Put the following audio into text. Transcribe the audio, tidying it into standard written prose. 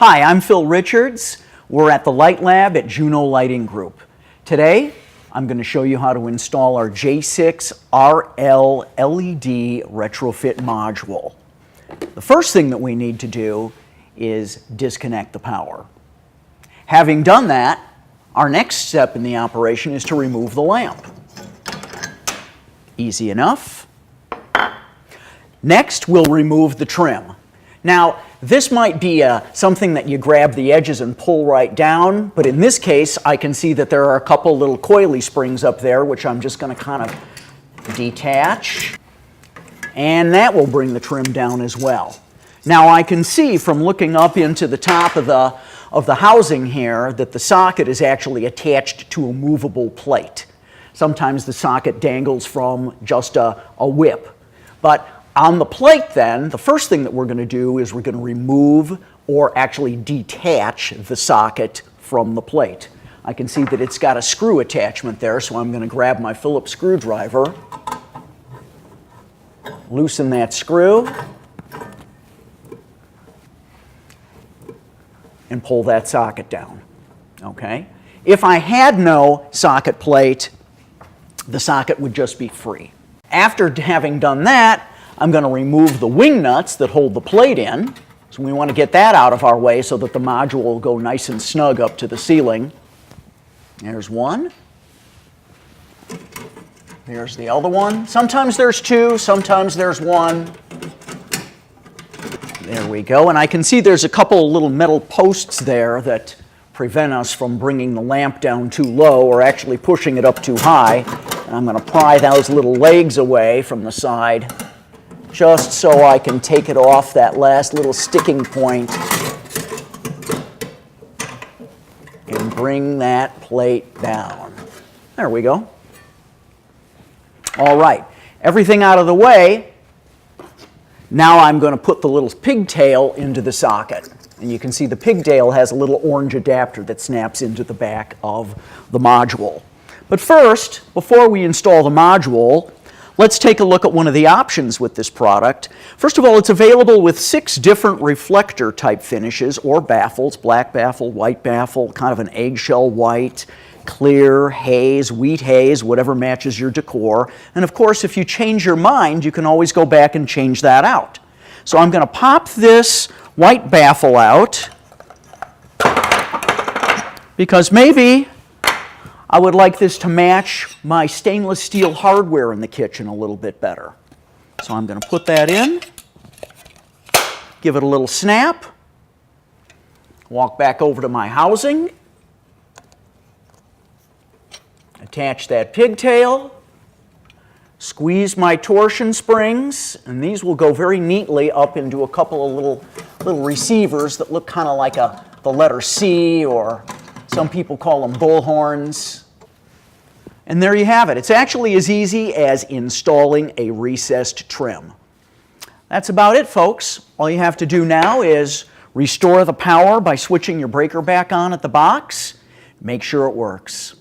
Hi, I'm Phil Richards. We're at the Light Lab at Juno Lighting Group. Today, I'm going to show you how to install our J6 RL LED retrofit module. The first thing that we need to do is disconnect the power. Having done that, our next step in the operation is to remove the lamp. Easy enough. Next, we'll remove the trim. Now, this might be something that you grab the edges and pull right down, but in this case, I can see that there are a couple little coily springs up there, which I'm just going to kind of detach, and that will bring the trim down as well. Now, I can see from looking up into the top of the housing here that the socket is actually attached to a movable plate. Sometimes the socket dangles from just a whip, but on the plate then, the first thing that we're going to do is we're going to remove or actually detach the socket from the plate. I can see that it's got a screw attachment there, so I'm going to grab my Phillips screwdriver, loosen that screw, and pull that socket down. Okay? If I had no socket plate, the socket would just be free. After having done that, I'm going to remove the wing nuts that hold the plate in. So we want to get that out of our way so that the module will go nice and snug up to the ceiling. There's one. There's the other one. Sometimes there's two, sometimes there's one. There we go. And I can see there's a couple little metal posts there that prevent us from bringing the lamp down too low or actually pushing it up too high. And I'm going to pry those little legs away from the side, just so I can take it off that last little sticking point and bring that plate down. There we go. All right, everything out of the way. Now I'm going to put the little pigtail into the socket. And you can see the pigtail has a little orange adapter that snaps into the back of the module. But first, before we install the module, let's take a look at one of the options with this product. First of all, it's available with 6 different reflector type finishes or baffles: black baffle, white baffle, kind of an eggshell white, clear, haze, wheat haze, whatever matches your decor. And of course, if you change your mind, you can always go back and change that out. So I'm going to pop this white baffle out because maybe I would like this to match my stainless steel hardware in the kitchen a little bit better. So I'm going to put that in, give it a little snap, walk back over to my housing, attach that pigtail, squeeze my torsion springs, and these will go very neatly up into a couple of little receivers that look kind of like the letter C, or some people call them bullhorns. And there you have it. It's actually as easy as installing a recessed trim. That's about it, folks. All you have to do now is restore the power by switching your breaker back on at the box. Make sure it works.